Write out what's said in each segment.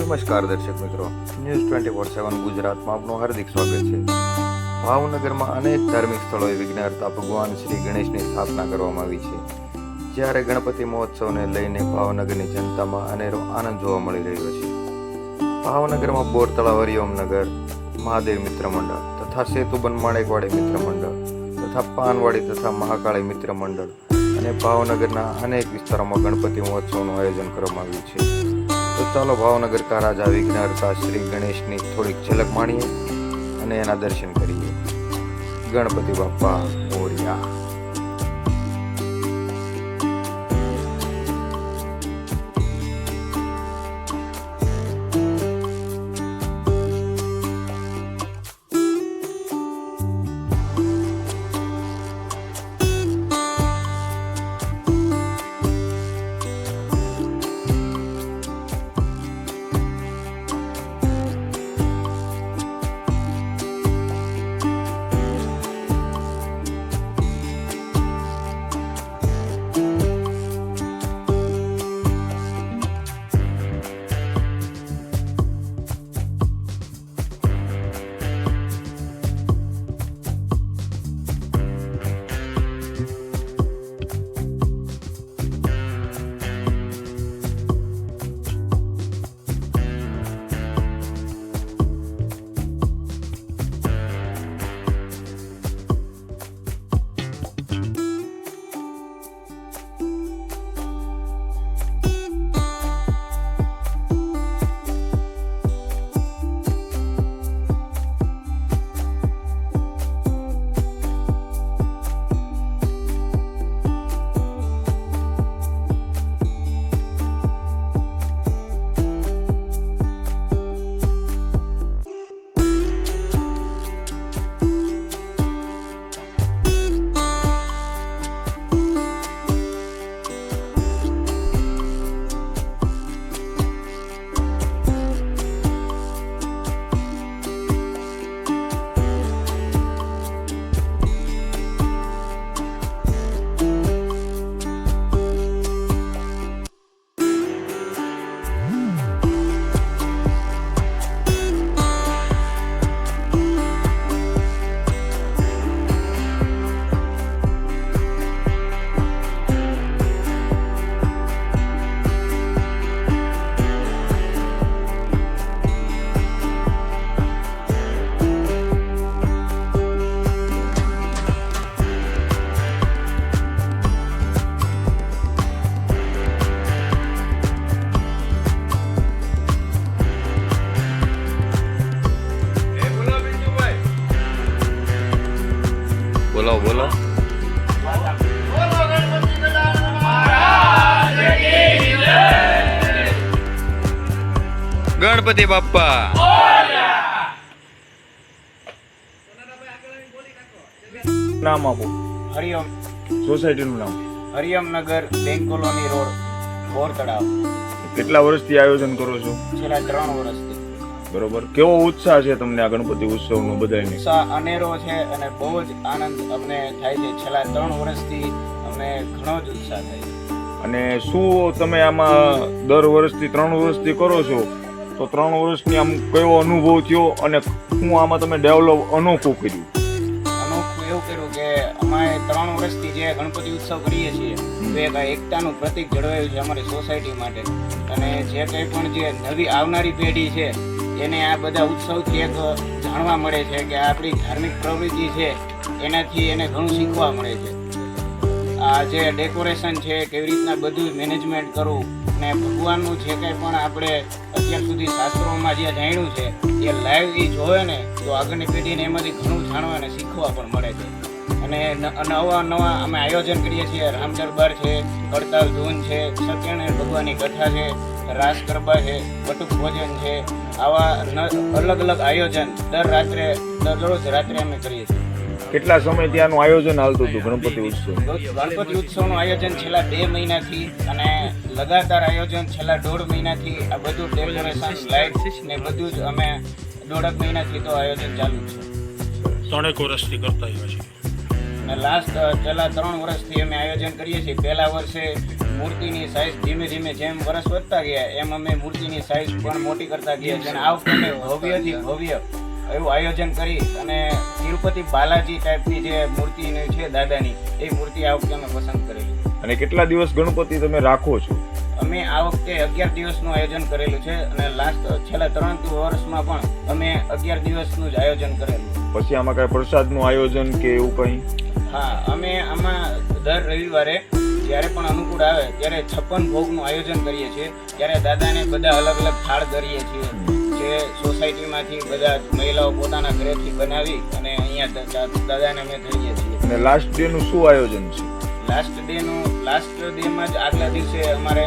નમસ્કાર દર્શક મિત્રો, ન્યૂઝ 24/7 ગુજરાતમાં આપનું હાર્દિક સ્વાગત છે। ભાવનગરમાં અનેક ધાર્મિક સ્થળોએ વિઘ્નહર્તા ભગવાન શ્રી ગણેશની સ્થાપના કરવામાં આવી છે। જ્યારે ગણપતિ મહોત્સવને લઈને ભાવનગરની જનતામાં અનેરો આનંદ જોવા મળી રહ્યો છે। ભાવનગરમાં બોર તળાવ હરિઓમનગર મહાદેવ મિત્ર મંડળ તથા સેતુબન માણેકવાડી મિત્ર મંડળ તથા પાનવાડી તથા મહાકાળી મિત્ર મંડળ અને ભાવનગરના અનેક વિસ્તારોમાં ગણપતિ મહોત્સવનું આયોજન કરવામાં આવ્યું છે। તો ચાલો ભાવનગર કા રાજા વિઘ્નહર્તા શ્રી ગણેશની થોડીક ઝલક માણીએ અને એના દર્શન કરીએ। ગણપતિ બાપ્પા મોરયા। બોલો બોલો। ગણપતિ બાપ્પા। નામ આપો। હરિઓમ સોસાયટીનું નામ। હરિઓમનગર બેંક કોલોની રોડ બોર તળાવ। કેટલા વર્ષથી આયોજન કરો છો? છેલ્લા 3 વર્ષથી। બરોબર, કેવો ઉત્સાહ છે તમને આ ગણપતિ ઉત્સવનો બધાયને? ઉત્સાહ અનેરો છે અને બહુ જ આનંદ અમને થાય છે। છેલ્લા 3 વર્ષથી અમને ઘણો જ ઉત્સાહ થાય છે। અને શું તમે આમાં દર વર્ષથી 3 વર્ષથી કરો છો, તો 3 વર્ષની આમ કયો અનુભવ થયો અને શું આમાં તમે ડેવલપ અનોખું કર્યું? અનોખું એવું કર્યું કે અમે 3 વર્ષથી જે ગણપતિ ઉત્સવ કરીએ છીએ તો એક એકતાનું પ્રતીક જળવાયું છે અમારી સોસાયટી માટે। અને જે કંઈ પણ જે નવી આવનારી પેઢી છે એને આ બધા ઉત્સવથી એક જાણવા મળે છે કે આપણી ધાર્મિક પ્રવૃત્તિ છે એનાથી એને ઘણું શીખવા મળે છે। આ જે ડેકોરેશન છે, કેવી રીતના બધું મેનેજમેન્ટ કરવું અને ભગવાનનું જે કંઈ પણ આપણે અત્યાર સુધી શાસ્ત્રોમાં જે જાણ્યું છે એ લાઈવ એ જોવે ને તો આગળની પેઢીને એમાંથી ઘણું જાણવા અને શીખવા પણ મળે છે। અને નવા અમે આયોજન કરીએ છીએ। રામ દરબાર છે, કડતાલ ધૂન છે, સત્યનારાયણ ભગવાનની કથા છે, રાસ ગરબા છે, બટુક ભોજન છે, આવા અલગ અલગ આયોજન દરરોજ રાત્રે અમે કરીએ છીએ। કેટલા સમયથી આનું આયોજન હાલતું હતું ગણપતિ ઉત્સવ? ગણપતિ ઉત્સવનું આયોજન છેલ્લા 2 મહિનાથી અને લગાતાર આયોજન છેલ્લા 1.5 મહિનાથી આ બધું ડેકોરેશન લાઇટ ને બધું જ અમે 1.5 મહિનાથી તો આયોજન ચાલુ છે। 3 વર્ષથી કરતા આવ્યા છીએ અને છેલ્લા 3 વર્ષથી અમે આયોજન કરીએ છીએ। પહેલા વર્ષે મૂર્તિની સાઈઝ ધીમે ધીમે જેમ વર્ષ વધતા ગયા એમ અમે મૂર્તિની સાઈઝ પણ મોટી કરતા ગયા છે અને આ વખતે અમે ભવ્યથી ભવ્ય એવું આયોજન કરી અને તિરુપતિ બાલાજી ટાઈપની જે મૂર્તિની છે દાદાની એ મૂર્તિ આ વખતે અમે પસંદ કરેલી. અને કેટલા દિવસ ગણપતિ તમે રાખો છો? અમે આ વખતે 11 દિવસનું આયોજન કરેલું છે અને છેલ્લા 3 વર્ષમાં પણ અમે 11 દિવસનું જ આયોજન કરેલું. પછી આમાં કઈ પ્રસાદનું આયોજન કે એવું કંઈ? હા, અમે આમાં દર રવિવારે જ્યારે પણ અનુકૂળ આવે ત્યારે 56 ભોગનું આયોજન કરીએ છીએ. ત્યારે દાદાને બધા અલગ અલગ થાળ કરીએ છીએ જે સોસાયટીમાંથી બધા મહિલાઓ પોતાના ઘરેથી બનાવી અને અહીંયા દાદાને અમે ધરીએ છીએ. અને લાસ્ટ ડે નું શું આયોજન છે? લાસ્ટ ડેમાં જ આગલા દિવસે અમારે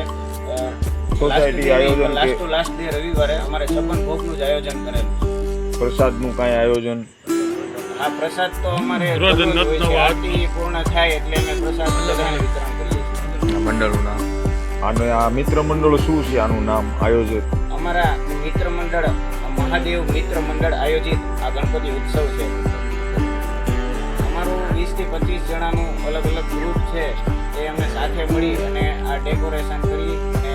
સોસાયટી આયોજન લાસ્ટ ડે રવિવારે અમારે 56 ભોગનું જ આયોજન કરેલું છે. પ્રસાદનું કાંઈ આયોજન? આ પ્રસાદ તો અમારે રોજ દરરોજ હોય છે. નતનો આરતી પૂર્ણ થાય એટલે અમે પ્રસાદ બધાને વિતરણ કરીએ છીએ. આ મંડળનું નામ? આનો આ મિત્ર મંડળ શું છે? આનું નામ આયોજક? અમારા મિત્ર મંડળ મહાદેવ મિત્ર મંડળ આયોજિત આ ગણપતિ ઉત્સવ છે. અમારું 20 થી 25 જણાનું અલગ અલગ ગ્રુપ છે એ અમે સાથે મળી અને આ ડેકોરેશન કરી અને